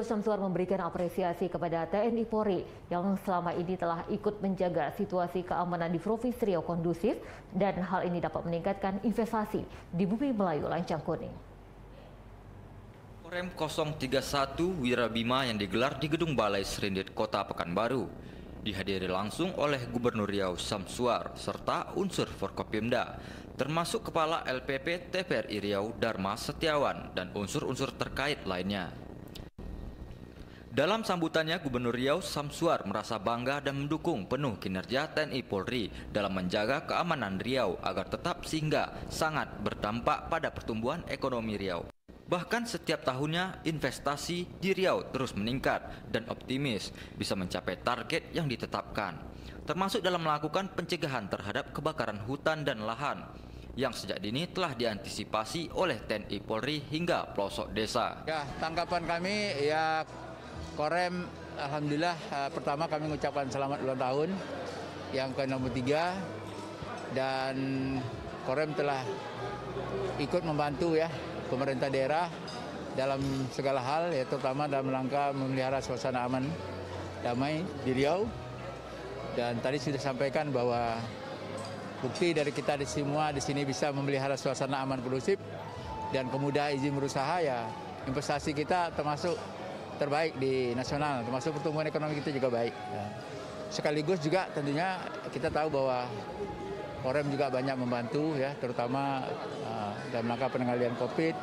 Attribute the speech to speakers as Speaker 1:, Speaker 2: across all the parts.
Speaker 1: Syamsuar memberikan apresiasi kepada TNI Polri yang selama ini telah ikut menjaga situasi keamanan di Provinsi Riau kondusif dan hal ini dapat meningkatkan investasi di Bumi Melayu Lancang Kuning.
Speaker 2: Korem 031 Wirabima yang digelar di Gedung Balai Serindit Kota Pekanbaru dihadiri langsung oleh Gubernur Riau Syamsuar serta unsur Forkopimda, termasuk Kepala LPP TVRI Riau Dharma Setiawan dan unsur-unsur terkait lainnya. Dalam sambutannya, Gubernur Riau Syamsuar merasa bangga dan mendukung penuh kinerja TNI Polri dalam menjaga keamanan Riau agar tetap singgah sangat berdampak pada pertumbuhan ekonomi Riau. Bahkan setiap tahunnya investasi di Riau terus meningkat dan optimis bisa mencapai target yang ditetapkan, termasuk dalam melakukan pencegahan terhadap kebakaran hutan dan lahan yang sejak dini telah diantisipasi oleh TNI Polri hingga pelosok desa.
Speaker 3: Ya, tanggapan kami ya Korem, alhamdulillah pertama kami mengucapkan selamat ulang tahun yang ke-63 dan Korem telah ikut membantu ya pemerintah daerah dalam segala hal ya, terutama dalam rangka memelihara suasana aman damai di Riau. Dan tadi sudah sampaikan bahwa bukti dari kita di semua di sini bisa memelihara suasana aman kondusif dan kemudahan izin berusaha ya, investasi kita termasuk terbaik di nasional, termasuk pertumbuhan ekonomi kita juga baik. Sekaligus juga tentunya kita tahu bahwa Korem juga banyak membantu ya, terutama dalam rangka pengendalian COVID,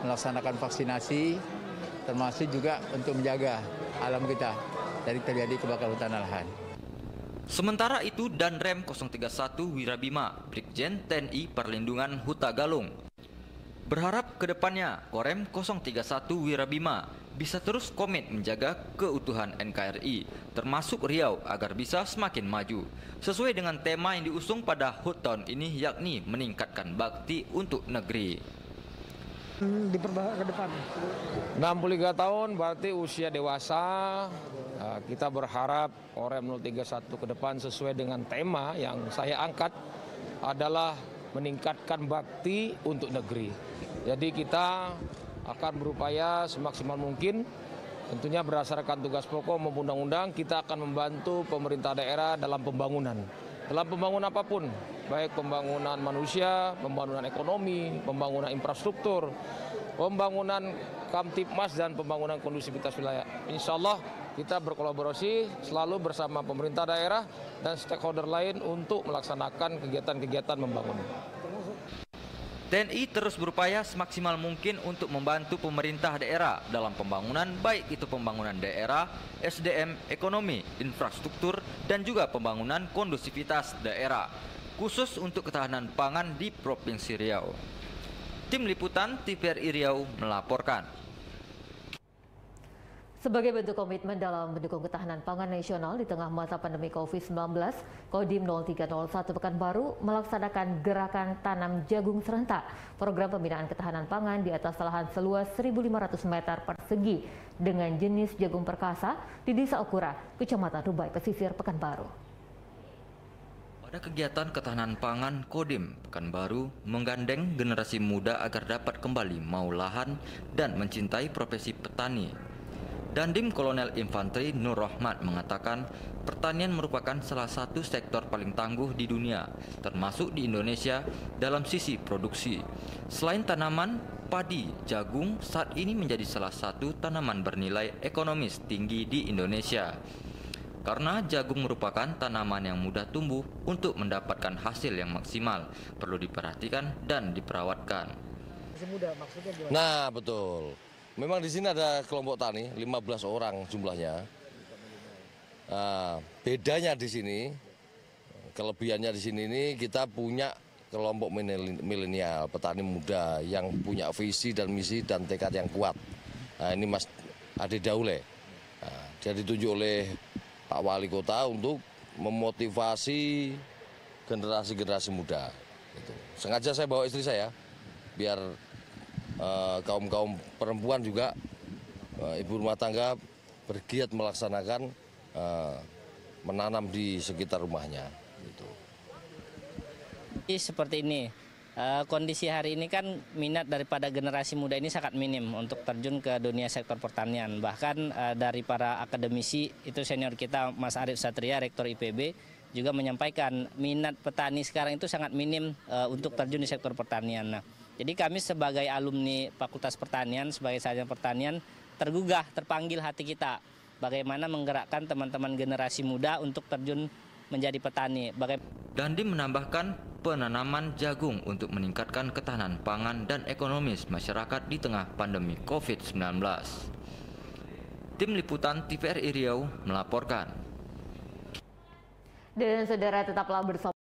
Speaker 3: melaksanakan vaksinasi, termasuk juga untuk menjaga alam kita dari terjadi kebakaran hutan dan lahan.
Speaker 2: Sementara itu, Danrem 031 Wirabima, Brigjen TNI Perlindungan Huta Galung, berharap ke depannya Korem 031 Wirabima bisa terus komit menjaga keutuhan NKRI, termasuk Riau, agar bisa semakin maju. Sesuai dengan tema yang diusung pada HUT tahun ini, yakni meningkatkan bakti untuk negeri.
Speaker 4: Diperbaiki ke depan. 63 tahun berarti usia dewasa. Kita berharap Korem 031 ke depan sesuai dengan tema yang saya angkat adalah meningkatkan bakti untuk negeri. Jadi kita akan berupaya semaksimal mungkin, tentunya berdasarkan tugas pokok maupun undang-undang, kita akan membantu pemerintah daerah dalam pembangunan. Dalam pembangunan apapun, baik pembangunan manusia, pembangunan ekonomi, pembangunan infrastruktur, pembangunan Kamtipmas dan pembangunan kondusivitas wilayah. Insya Allah kita berkolaborasi selalu bersama pemerintah daerah dan stakeholder lain untuk melaksanakan kegiatan-kegiatan membangun.
Speaker 2: TNI terus berupaya semaksimal mungkin untuk membantu pemerintah daerah dalam pembangunan, baik itu pembangunan daerah, SDM, ekonomi, infrastruktur, dan juga pembangunan kondusivitas daerah, khusus untuk ketahanan pangan di Provinsi Riau. Tim Liputan TVRI Riau melaporkan.
Speaker 1: Sebagai bentuk komitmen dalam mendukung ketahanan pangan nasional di tengah masa pandemi COVID-19, Kodim 0301 Pekanbaru melaksanakan gerakan tanam jagung serentak, program pembinaan ketahanan pangan di atas lahan seluas 1.500 meter persegi dengan jenis jagung perkasa di Desa Okura, Kecamatan Rubai, Pesisir Pekanbaru.
Speaker 2: Pada kegiatan ketahanan pangan, Kodim Pekanbaru menggandeng generasi muda agar dapat kembali mau lahan dan mencintai profesi petani. Dandim Kolonel Infanteri Nur Rahmat mengatakan pertanian merupakan salah satu sektor paling tangguh di dunia, termasuk di Indonesia dalam sisi produksi. Selain tanaman, padi, jagung saat ini menjadi salah satu tanaman bernilai ekonomis tinggi di Indonesia. Karena jagung merupakan tanaman yang mudah tumbuh, untuk mendapatkan hasil yang maksimal perlu diperhatikan dan diperawatkan.
Speaker 5: Nah, betul. Memang di sini ada kelompok tani, 15 orang jumlahnya. Bedanya di sini, kelebihannya di sini ini kita punya kelompok milenial, petani muda yang punya visi dan misi dan tekad yang kuat. Nah, ini Mas Ade Daule. Dia ditunjuk oleh Pak Wali Kota untuk memotivasi generasi-generasi muda. Sengaja saya bawa istri saya, biar kaum-kaum perempuan juga, ibu rumah tangga bergiat melaksanakan menanam di sekitar rumahnya.
Speaker 6: Seperti ini, Kondisi hari ini kan minat daripada generasi muda ini sangat minim untuk terjun ke dunia sektor pertanian. Bahkan dari para akademisi, itu senior kita Mas Arief Satria, Rektor IPB, juga menyampaikan minat petani sekarang itu sangat minim untuk terjun di sektor pertanian. Nah, jadi kami sebagai alumni Fakultas Pertanian, sebagai sarjana pertanian, tergugah, terpanggil hati kita. Bagaimana menggerakkan teman-teman generasi muda untuk terjun menjadi petani.
Speaker 2: Dandi menambahkan penanaman jagung untuk meningkatkan ketahanan pangan dan ekonomis masyarakat di tengah pandemi COVID-19. Tim Liputan TVRI Riau melaporkan.
Speaker 1: Dan saudara tetaplah bersama